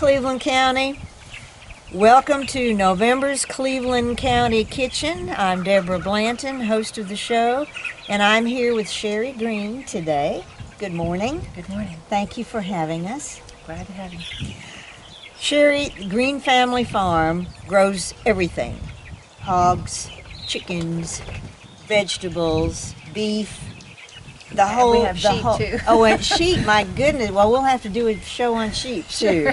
Cleveland County. Welcome to November's Cleveland County Kitchen. I'm Deborah Blanton, host of the show, and I'm here with Sherry Green today. Good morning. Good morning. Thank you for having us. Glad to have you. Sherry, Green Family Farm grows everything. Hogs, chickens, vegetables, beef, the whole... We have sheep too. Oh, and sheep, my goodness. Well, we'll have to do a show on sheep too.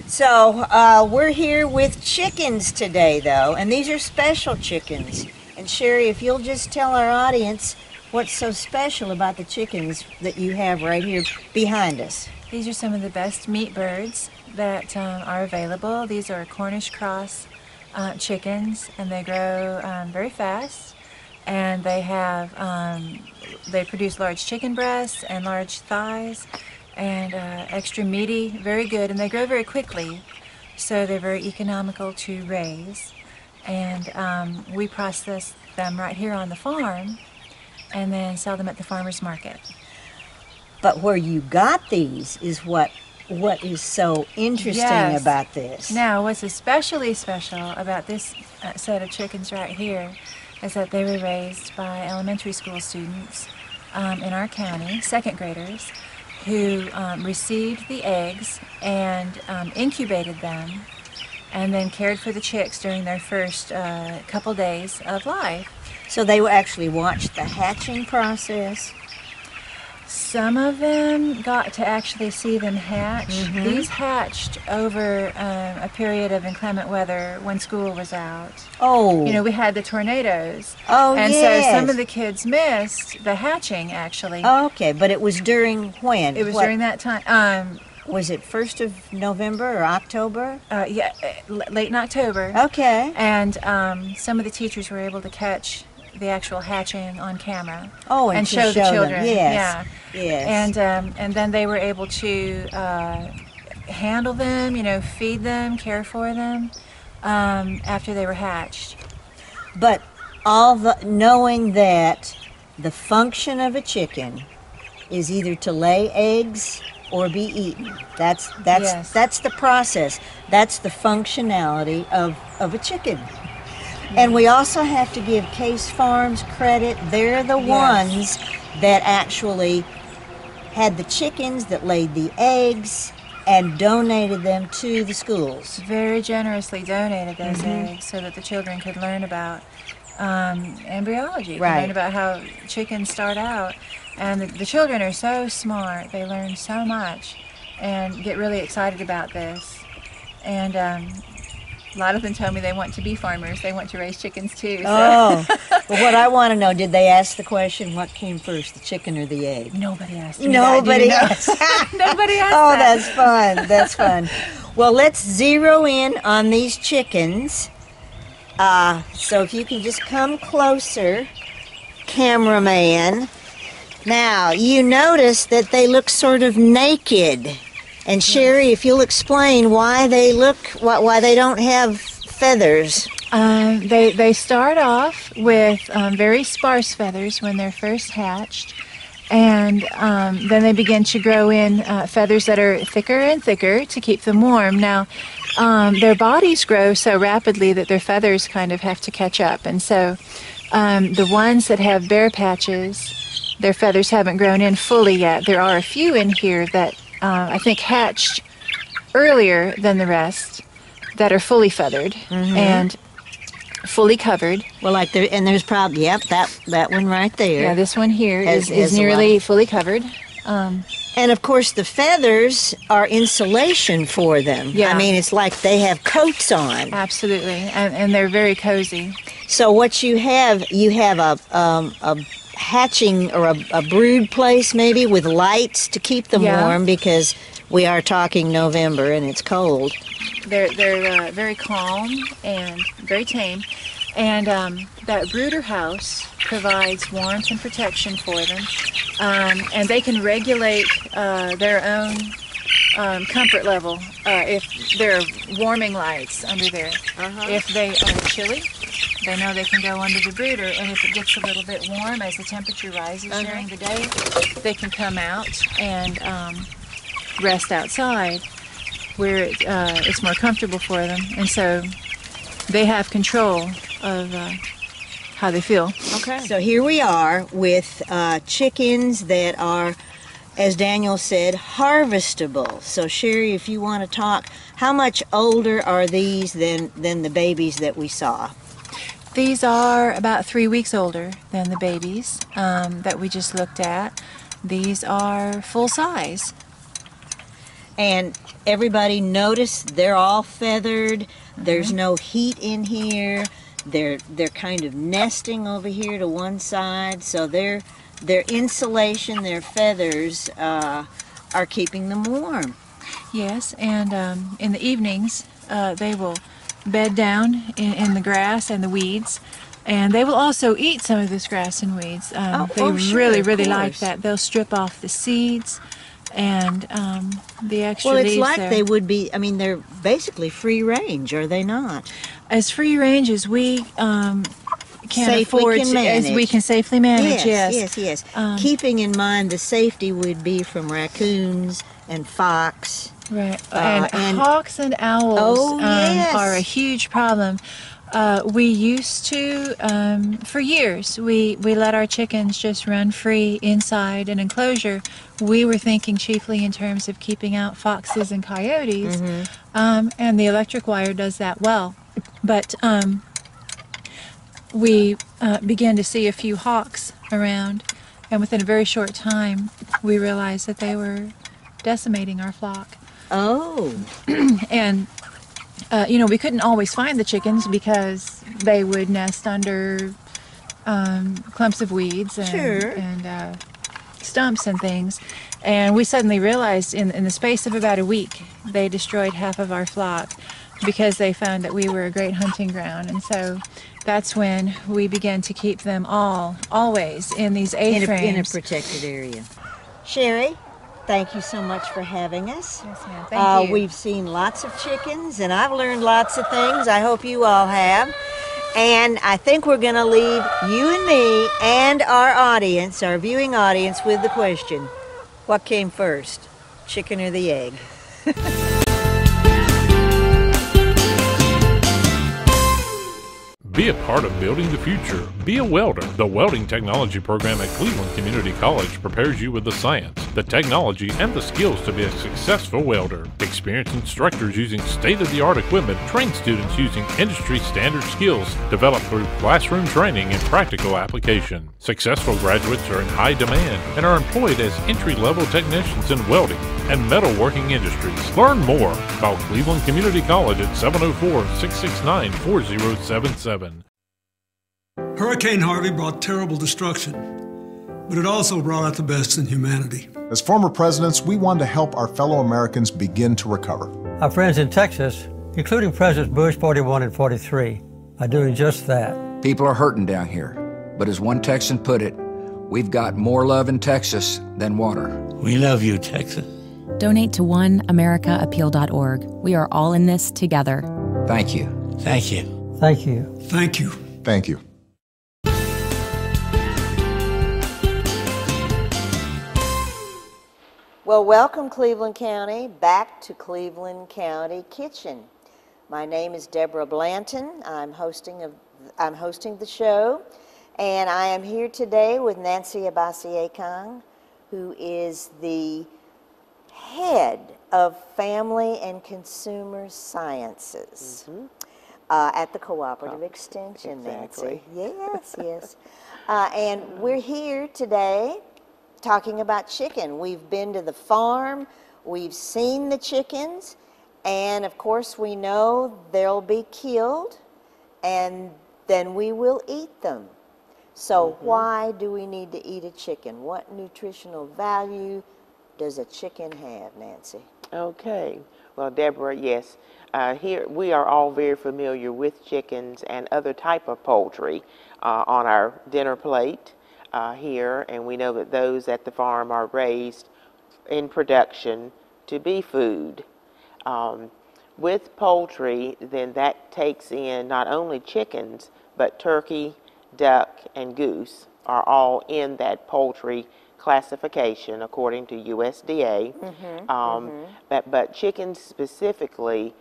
So, we're here with chickens today though, and these are special chickens. And Sherry, if you'll just tell our audience what's so special about the chickens that you have right here behind us. These are some of the best meat birds that are available. These are Cornish cross chickens, and they grow very fast. And they have, they produce large chicken breasts and large thighs, and extra meaty, very good, and they grow very quickly, so they're very economical to raise. And we process them right here on the farm, and then sell them at the farmer's market. But where you got these is what is so interesting about this. Now, what's especially special about this set of chickens right here is that they were raised by elementary school students in our county, second graders, who received the eggs and incubated them and then cared for the chicks during their first couple days of life. So they actually watched the hatching process? Some of them got to actually see them hatch. Mm-hmm. These hatched over a period of inclement weather when school was out. Oh. You know, we had the tornadoes. Oh, and yes. so some of the kids missed the hatching, actually. Oh, okay, but it was during when? It was during that time. Was it 1st of November or October? Late in October. Okay. And some of the teachers were able to catch the actual hatching on camera. Oh, and show the children. Them. Yes. Yeah. Yes. And then they were able to handle them, you know, feed them, care for them after they were hatched. But knowing that the function of a chicken is either to lay eggs or be eaten. That's the process. That's the functionality of a chicken. And we also have to give Case Farms credit. They're the ones that actually had the chickens that laid the eggs and donated them to the schools. Very generously donated those eggs so that the children could learn about embryology, learn about how chickens start out. And the children are so smart. They learn so much and get really excited about this. And a lot of them tell me they want to be farmers. They want to raise chickens too. So. Oh, well, what I want to know, did they ask the question, what came first, the chicken or the egg? Nobody asked me Nobody that. asked. Nobody asked Oh, that. that's fun. That's fun. Well, let's zero in on these chickens. So if you can just come closer, cameraman. Now, you notice that they look sort of naked. And Sherry, if you'll explain why they don't have feathers. They start off with very sparse feathers when they're first hatched, and then they begin to grow in feathers that are thicker and thicker to keep them warm. Now, their bodies grow so rapidly that their feathers kind of have to catch up, and so the ones that have bare patches, their feathers haven't grown in fully yet. There are a few in here that I think hatched earlier than the rest that are fully feathered and fully covered. Well, there's probably, that one right there. Yeah, this one here has is nearly fully covered. And of course the feathers are insulation for them. Yeah. I mean, it's like they have coats on. Absolutely, and they're very cozy. So what you have a hatching or a brood place maybe with lights to keep them warm, because we are talking November and it's cold. They're very calm and very tame, and that brooder house provides warmth and protection for them, and they can regulate their own comfort level if there are warming lights under there. If they are chilly, they know they can go under the brooder, and if it gets a little bit warm as the temperature rises during the day, they can come out and rest outside. where it's more comfortable for them, and so they have control of how they feel. Okay. So here we are with chickens that are, as Daniel said, harvestable. So Sherry, if you want to talk, how much older are these than the babies that we saw? These are about 3 weeks older than the babies that we just looked at. These are full size. And everybody notice they're all feathered. There's no heat in here. They're kind of nesting over here to one side. So their insulation, their feathers are keeping them warm. Yes, and in the evenings they will bed down in the grass and the weeds. And they will also eat some of this grass and weeds. They sure, really like that. They'll strip off the seeds and the extra leaves. Well, it's like there. they would be, I mean, they're basically free range, are they not? As free range as we can afford, as we can safely manage. Yes. Keeping in mind the safety would be from raccoons and fox. Right, and hawks and owls are a huge problem. We used to, for years, we let our chickens just run free inside an enclosure. We were thinking chiefly in terms of keeping out foxes and coyotes, and the electric wire does that well. But we began to see a few hawks around, and within a very short time, we realized that they were decimating our flock. Oh. And we couldn't always find the chickens because they would nest under clumps of weeds and stumps and things. And we suddenly realized in the space of about a week, they destroyed half of our flock because they found that we were a great hunting ground. And so that's when we began to keep them always in these A-frames. In a protected area. Sherry, thank you so much for having us. Yes, ma'am. Thank you. We've seen lots of chickens, and I've learned lots of things. I hope you all have. And I think we're going to leave you and me and our audience, our viewing audience, with the question, what came first, chicken or the egg? Be a part of building the future. Be a welder. The welding technology program at Cleveland Community College prepares you with the science, the technology, and the skills to be a successful welder. Experienced instructors using state-of-the-art equipment train students using industry-standard skills developed through classroom training and practical application. Successful graduates are in high demand and are employed as entry-level technicians in welding and metalworking industries. Learn more about Cleveland Community College at 704-669-4077. Hurricane Harvey brought terrible destruction, but it also brought out the best in humanity. As former presidents, we want to help our fellow Americans begin to recover. Our friends in Texas, including Presidents Bush 41 and 43, are doing just that. People are hurting down here, but as one Texan put it, we've got more love in Texas than water. We love you, Texas. Donate to oneamericaappeal.org. We are all in this together. Thank you. Thank you. Thank you. Thank you. Thank you. Well, welcome Cleveland County back to Cleveland County Kitchen. My name is Deborah Blanton. I'm hosting the show, and I am here today with Nancy Abasi-Ekong, who is the head of Family and Consumer Sciences at the Cooperative Extension, exactly. Nancy. Yes. And we're here today talking about chicken. We've been to the farm, we've seen the chickens, and of course we know they'll be killed and then we will eat them. So why do we need to eat a chicken? What nutritional value does a chicken have, Nancy? Okay. Well, Deborah, yes. Here we are all very familiar with chickens and other type of poultry on our dinner plate here, and we know that those at the farm are raised in production to be food. With poultry, then that takes in not only chickens, but turkey, duck, and goose are all in that poultry classification according to USDA. But chickens specifically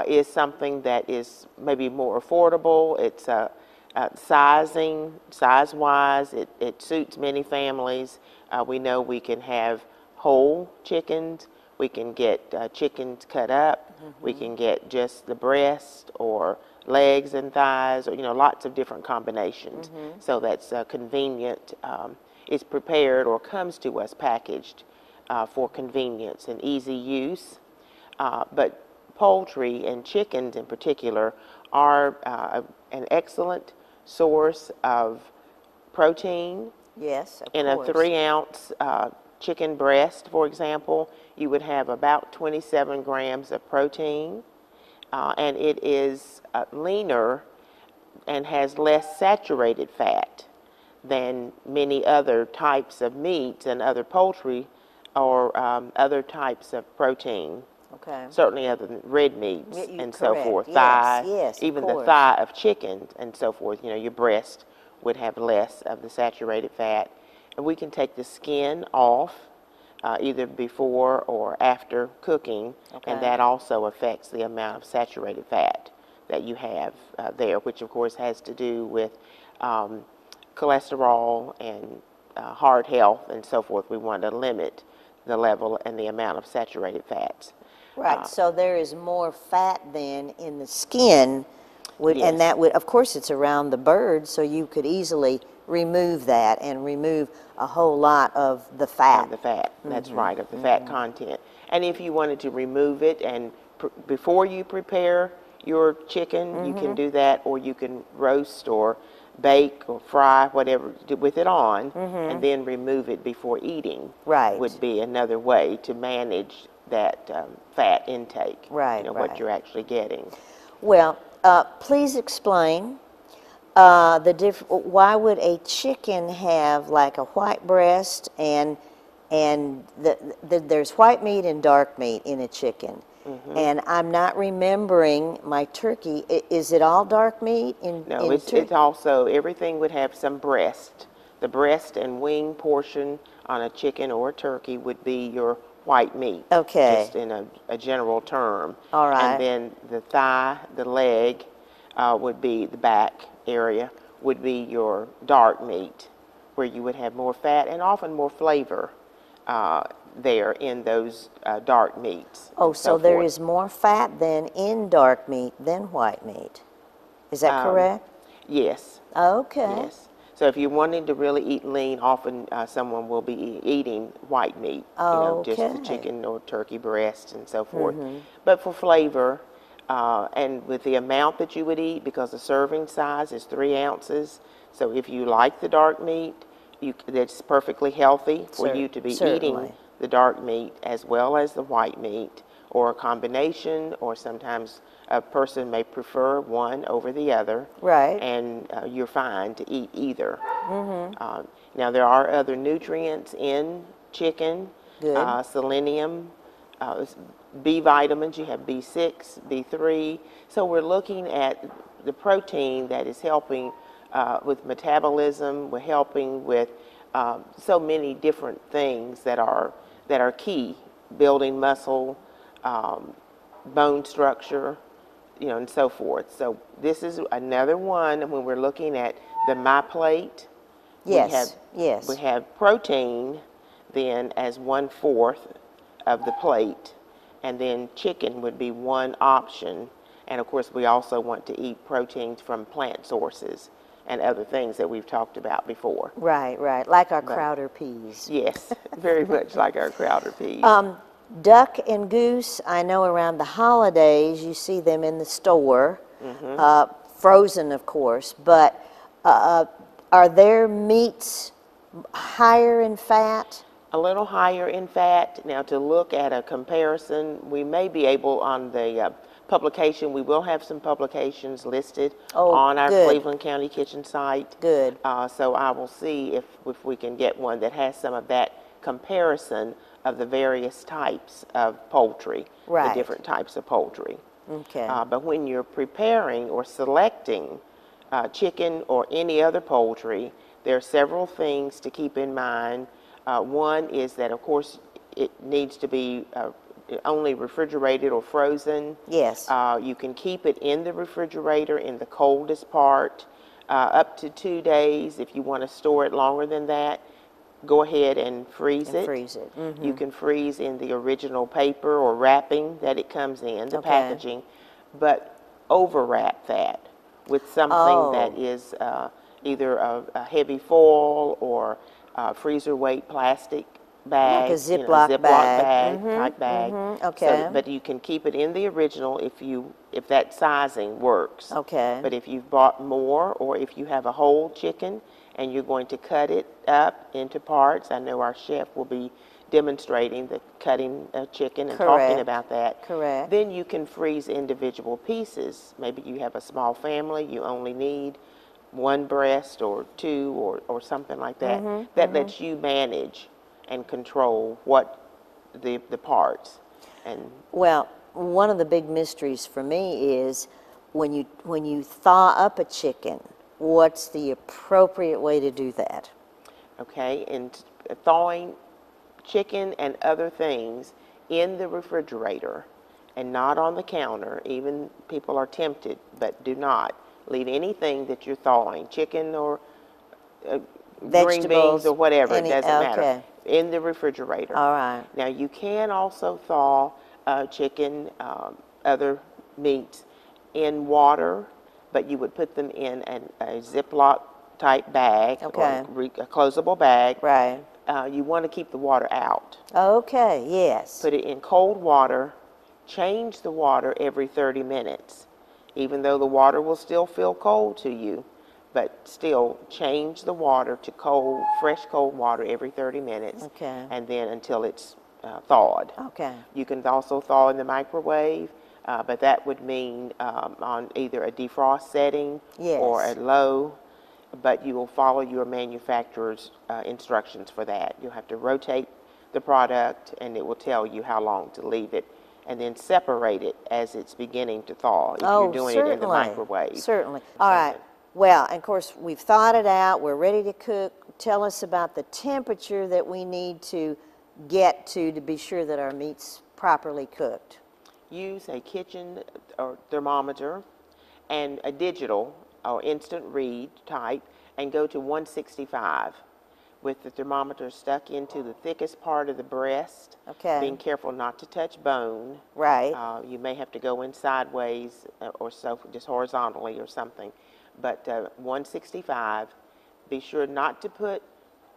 is something that is maybe more affordable. It's size-wise, it suits many families. We know we can have whole chickens. We can get chickens cut up. We can get just the breast or legs and thighs, or lots of different combinations. So that's convenient. It's prepared or comes to us packaged for convenience and easy use. But poultry and chickens in particular are an excellent source of protein. Yes, of in course. a 3-ounce chicken breast, for example, you would have about 27 grams of protein, and it is leaner and has less saturated fat than many other types of meats and other poultry or other types of protein. Okay. Certainly other than red meats and so forth. Yes, Thigh, yes, even of the course. thigh of chicken and so forth. Your breast would have less of the saturated fat. And we can take the skin off either before or after cooking, and that also affects the amount of saturated fat that you have there, which of course has to do with cholesterol and heart health and so forth. We want to limit the level and the amount of saturated fats. Right, so there is more fat then in the skin, and that would, of course, it's around the bird, so you could easily remove that and remove a whole lot of the fat. Of the fat, that's right, of the fat content. And if you wanted to remove it and before you prepare your chicken, you can do that, or you can roast or bake or fry, whatever, with it on, and then remove it before eating. Right. Would be another way to manage that fat intake. Right, what you're actually getting. Well, please explain why would a chicken have like a white breast and there's white meat and dark meat in a chicken. And I'm not remembering my turkey. Is it all dark meat in No, it's also, everything would have some breast. The breast and wing portion on a chicken or a turkey would be your white meat. Okay. Just in a general term. All right. And then the thigh, the leg, would be the back area, would be your dark meat, where you would have more fat and often more flavor there in those dark meats. Oh, so there is more fat then in dark meat than white meat. Is that correct? Yes. Okay. Yes. So if you're wanting to really eat lean, often someone will be eating white meat, just the chicken or turkey breast and so forth. But for flavor, and with the amount that you would eat, because the serving size is 3 ounces, so if you like the dark meat, that's perfectly healthy for you to be eating the dark meat as well as the white meat, or a combination, or sometimes a person may prefer one over the other. Right. And you're fine to eat either. Now there are other nutrients in chicken. Good. Selenium, B vitamins, you have B6, B3. So we're looking at the protein that is helping with metabolism. We're helping with so many different things that are key, building muscle, bone structure, and so forth. So this is another one when we're looking at the MyPlate. Yes, we have protein then as 1/4 of the plate, and then chicken would be one option. And of course, we also want to eat proteins from plant sources and other things that we've talked about before. Right, like our Crowder peas. Yes, very much like our Crowder peas. Duck and goose, I know around the holidays you see them in the store, frozen of course, but are their meats higher in fat? A little higher in fat. Now to look at a comparison, we may be able on the publication, we will have some publications listed on our Cleveland County Kitchen site. Good. So I will see if we can get one that has some of that comparison of the various types of poultry, the different types of poultry. Okay. But when you're preparing or selecting chicken or any other poultry, there are several things to keep in mind. One is that, of course, it needs to be only refrigerated or frozen. Yes. You can keep it in the refrigerator in the coldest part up to 2 days. If you want to store it longer than that, go ahead and freeze it. Freeze it. Mm-hmm. You can freeze in the original paper or wrapping that it comes in, the packaging, but overwrap that with something that is either a heavy foil or freezer weight plastic bag, like a Ziploc bag. type bag. Okay. So, but you can keep it in the original if that sizing works. Okay. But if you've bought more, or if you have a whole chicken and you're going to cut it up into parts, I know our chef will be demonstrating the cutting a chicken and talking about that. Correct. Then you can freeze individual pieces. Maybe you have a small family, you only need 1 breast or 2 or something like that. That lets you manage and control what the parts. And well, one of the big mysteries for me is when you thaw up a chicken, what's the appropriate way to do that? Okay, and thawing chicken and other things in the refrigerator and not on the counter. Even people are tempted, but do not leave anything that you're thawing, chicken or green beans or whatever, it doesn't matter, in the refrigerator. All right. Now you can also thaw chicken, other meats in water, but you would put them in a Ziploc type bag or a closable bag. Right. You want to keep the water out. Okay, yes. Put it in cold water, change the water every 30 minutes. Even though the water will still feel cold to you, but still change the water to cold, fresh cold water every 30 minutes. Okay. And then until it's thawed. Okay. You can also thaw in the microwave, but that would mean on either a defrost setting or a low, but you will follow your manufacturer's instructions for that. You'll have to rotate the product and it will tell you how long to leave it, and then separate it as it's beginning to thaw if you're doing it in the microwave. Certainly. All right. Well, and of course, we've thawed it out. We're ready to cook. Tell us about the temperature that we need to get to be sure that our meat's properly cooked. Use a kitchen or thermometer and a digital or instant read type and go to 165 with the thermometer stuck into the thickest part of the breast. Okay. Being careful not to touch bone. Right. You may have to go in sideways or so, just horizontally or something. But 165, be sure not to put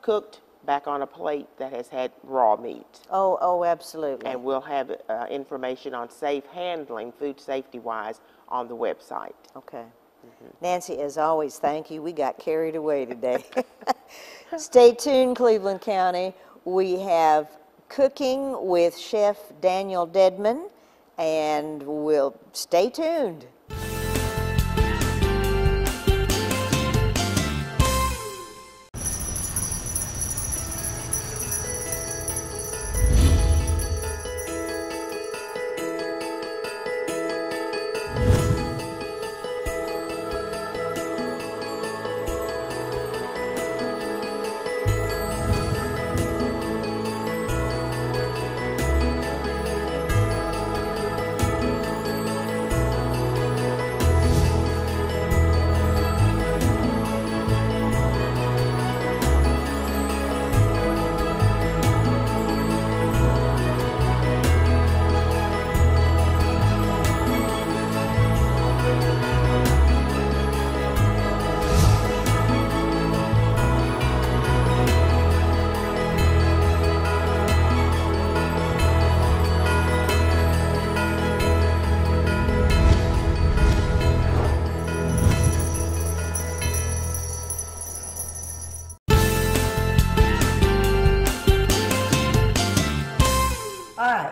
cooked back on a plate that has had raw meat. Oh, absolutely. And we'll have information on safe handling, food safety-wise, on the website. Okay. Nancy, as always, thank you. We got carried away today. Stay tuned, Cleveland County. We have cooking with Chef Daniel Dedman, and we'll stay tuned.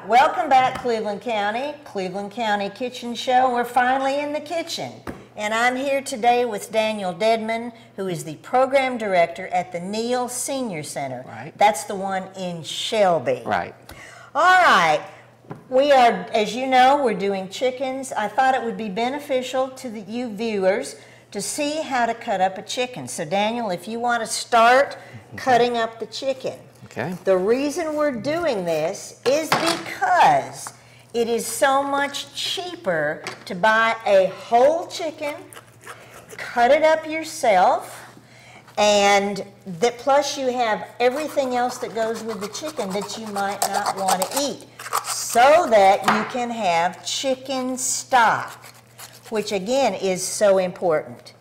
Welcome back, Cleveland County Kitchen Show. We're finally in the kitchen. And I'm here today with Daniel Dedman, who is the program director at the Neal Senior Center. Right. That's the one in Shelby. Right. All right. We are, as you know, we're doing chickens. I thought it would be beneficial to you viewers to see how to cut up a chicken. So Daniel, if you want to start cutting up the chicken. Okay. The reason we're doing this is because it is so much cheaper to buy a whole chicken, cut it up yourself, and that plus you have everything else that goes with the chicken that you might not want to eat, so that you can have chicken stock, which again is so important.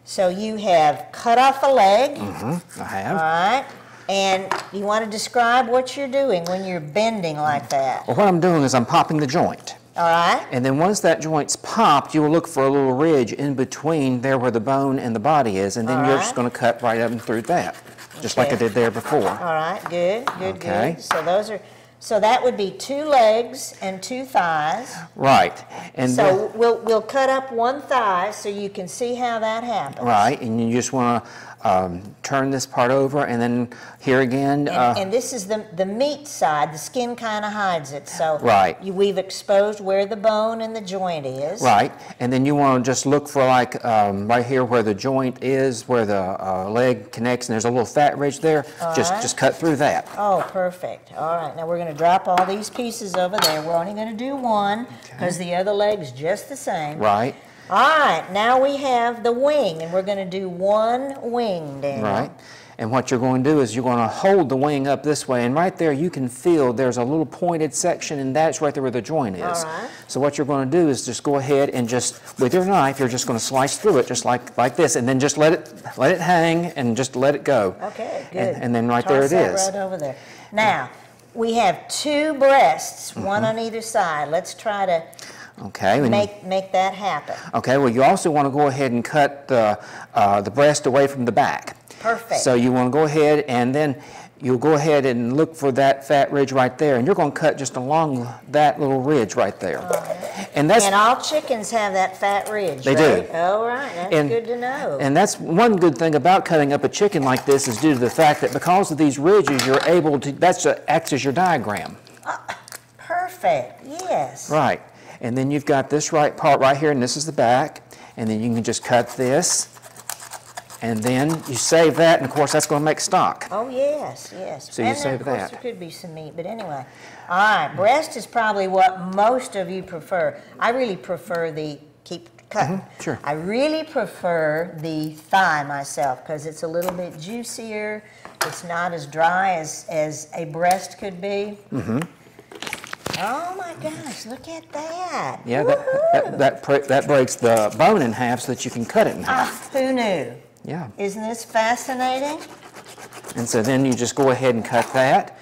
So you have cut off a leg. I have. All right. And you want to describe what you're doing when you're bending like that? Well, what I'm doing is I'm popping the joint. All right. And then once that joint's popped, you will look for a little ridge in between there where the bone and the body is, and then you're just going to cut right up and through that, just like I did there before. All right, good, good, Okay. good. So those are, so that would be 2 legs and 2 thighs. Right. And So we'll cut up 1 thigh so you can see how that happens. right, and you just want to turn this part over, and then here again. And this is the meat side. The skin kind of hides it. So Right. we've exposed where the bone and the joint is. Right, and then you want to just look for like right here where the joint is, where the leg connects, and there's a little fat ridge there. Just cut through that. Oh, perfect. All right, now we're going to drop all these pieces over there. We're only going to do one because the other leg's just the same. Right. All right, now we have the wing, and we're going to do 1 wing, Daniel. Right. And what you're going to do is you're going to hold the wing up this way, and right there you can feel there's a little pointed section, and that's right there where the joint is. All right. So what you're going to do is just go ahead and just, with your knife, you're just going to slice through it just like this, and then just let it hang and just let it go. Okay, good. And then right Toss there it that is. right over there. Now, we have 2 breasts, one on either side. Let's try to Okay. make that happen. Okay, well, you also want to go ahead and cut the breast away from the back. Perfect. So you want to go ahead, and then you'll go ahead and look for that fat ridge right there, and you're going to cut just along that little ridge right there. And that's And all chickens have that fat ridge, They right? do. All right, that's good to know. And that's one good thing about cutting up a chicken like this is due to the fact that because of these ridges, you're able to, that acts as your diagram. Perfect, yes. Right. And then you've got this right part right here, and this is the back. And then you can just cut this. And then you save that, and of course that's going to make stock. Oh, yes, yes. So you and save of course that. there could be some meat, but anyway. All right, breast is probably what most of you prefer. I really prefer the, keep cutting. Sure. I really prefer the thigh myself because it's a little bit juicier. It's not as dry as a breast could be. Oh my gosh, look at that. Yeah, that breaks the bone in half so that you can cut it in half. Who knew? Yeah. Isn't this fascinating? And so then you just go ahead and cut that.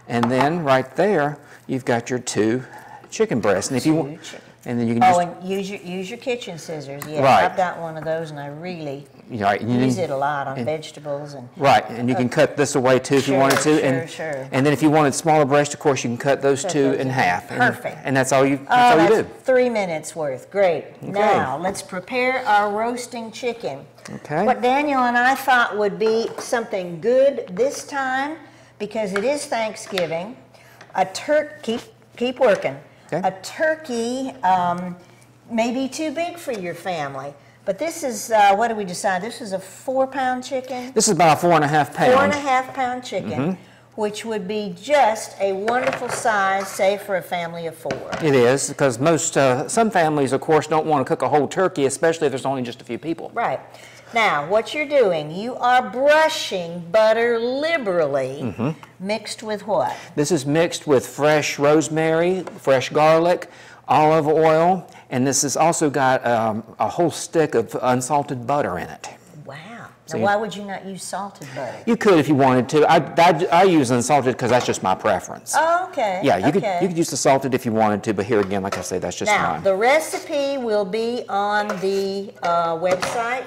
And then right there, you've got your 2 chicken breasts. And if you want, and then you can just... Oh, and use your kitchen scissors. Yeah, Right. I've got one of those, and I really Right, use it a lot on vegetables and. Right, and you can cut this away too if you wanted to. Sure. And then if you wanted smaller breast, of course, you can cut those 2 in half. Perfect. And that's all you. That's all you do. 3 minutes worth. Great. Okay. Now let's prepare our roasting chicken. Okay. What Daniel and I thought would be something good this time, because it is Thanksgiving. Keep working. Okay. A turkey may be too big for your family. But this is, what did we decide? This is a 4-pound chicken? This is about 4.5 pounds. 4.5 pound chicken, which would be just a wonderful size, say, for a family of 4. It is, because most, some families, of course, don't want to cook a whole turkey, especially if there's only just a few people. Right. Now, what you're doing, you are brushing butter liberally, mixed with what? This is mixed with fresh rosemary, fresh garlic, olive oil, and this has also got a whole stick of unsalted butter in it. Wow. So now, why would you not use salted butter? You could if you wanted to. I use unsalted because that's just my preference. Oh, okay. Yeah, you could use the salted if you wanted to, but here again, like I say, that's just now, mine. the recipe will be on the website.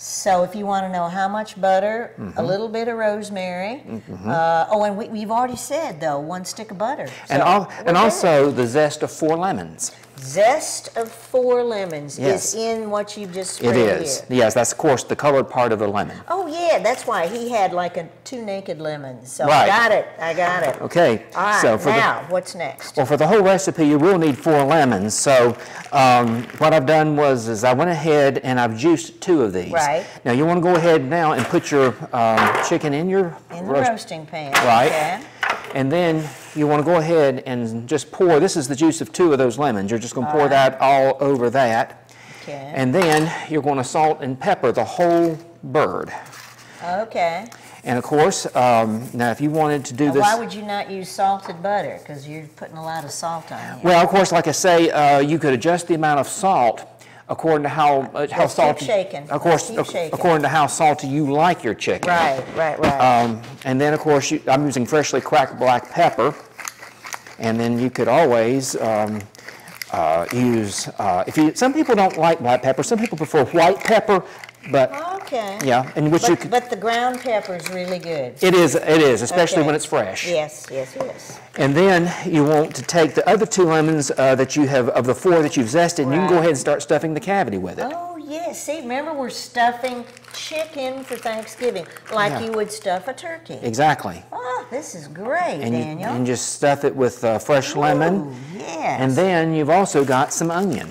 So if you want to know how much butter, a little bit of rosemary. Oh, and we've already said, though, 1 stick of butter. So and also the zest of 4 lemons. zest of 4 lemons Yes. is in what you just spread It is. here. Yes, that's of course the colored part of the lemon. Oh yeah, that's why he had like 2 naked lemons. So Right. I got it. Okay. All right, So for now, what's next? Well, for the whole recipe, you will need 4 lemons. So what I've done is I went ahead and I've juiced 2 of these. Right. Now you want to go ahead now and put your chicken in your In the roasting pan. Right. Okay. And then you want to go ahead and just pour, this is the juice of 2 of those lemons. You're just going to pour that all over that. Okay. And then you're going to salt and pepper the whole bird. Okay. And of course, now if you wanted to do Now, this... why would you not use salted butter? Because you're putting a lot of salt on it. Well, of course, like I say, you could adjust the amount of salt according to how Let's salty. keep shaking. Of course, Let's keep shaking. according to how salty you like your chicken. Right. And then, of course, I'm using freshly cracked black pepper, and then you could always use. Some people don't like black pepper. Some people prefer white pepper, but Okay. yeah, and which you could. But the ground pepper is really good. It is, especially Okay. when it's fresh. Yes. And then you want to take the other 2 lemons that you have, of the 4 that you've zested, and you can go Right. ahead and start stuffing the cavity with it. Oh, yes. See, remember we're stuffing chicken for Thanksgiving like Yeah. you would stuff a turkey. Exactly. Oh, this is great, And Daniel. and just stuff it with fresh lemon. Ooh, yes. And then you've also got some onion.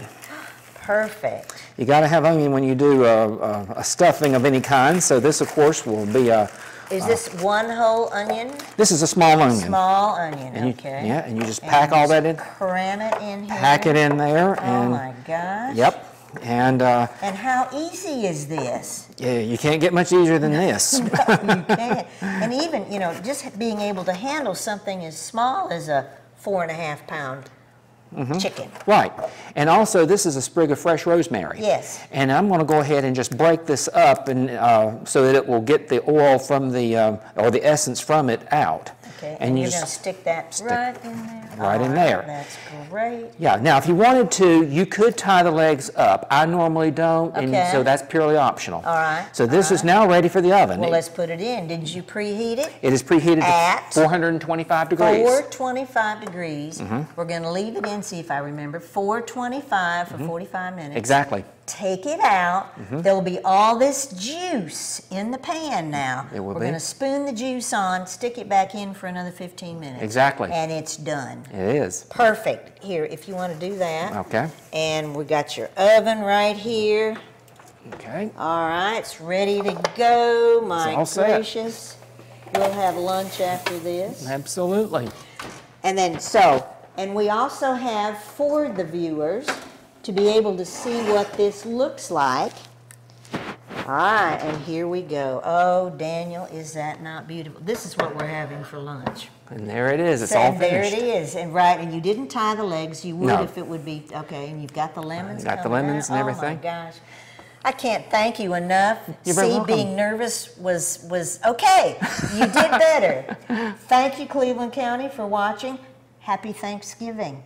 Perfect. You got to have onion when you do a stuffing of any kind. So this, of course, will be a. Is this one whole onion? This is a small onion. Small onion, And you, okay. Yeah, and you just pack all that in. Cram it in here. Pack it in there. Oh And, my gosh. Yep. And And how easy is this? yeah, you can't get much easier than this. You can't. And even, just being able to handle something as small as a 4.5 pound chicken. Right. And also, this is a sprig of fresh rosemary. Yes. And I'm going to go ahead and just break this up and so that it will get the oil from the, or the essence from it out. Okay, And and you you're just going to stick that right in there? right in All there. That's great. Yeah, now if you wanted to, you could tie the legs up. I normally don't, and Okay. so that's purely optional. All right, So this is now ready for the oven. Well, let's put it in. Did you preheat it? It is preheated At to 425 degrees. 425 degrees. We're going to leave it in, see if I remember, 425 for 45 minutes. Exactly. Take it out. There will be all this juice in the pan now. It will We're be. going to spoon the juice on, stick it back in for another 15 minutes. Exactly. And it's done. It is. Perfect. Here, if you want to do that. Okay. And we got your oven right here. Okay. All right, it's ready to go. My all set. gracious. We'll have lunch after this. Absolutely. And then, and we also have for the viewers to be able to see what this looks like. All right, and here we go. Oh, Daniel, is that not beautiful? This is what we're having for lunch. And there it is. It's So all there finished. it is, and and you didn't tie the legs. You would No. if it would be okay. And you've got the lemons. Got the coming lemons out. and everything. Oh my gosh, I can't thank you enough. You're very See, welcome. being nervous was okay. You did better. Thank you, Cleveland County, for watching. Happy Thanksgiving.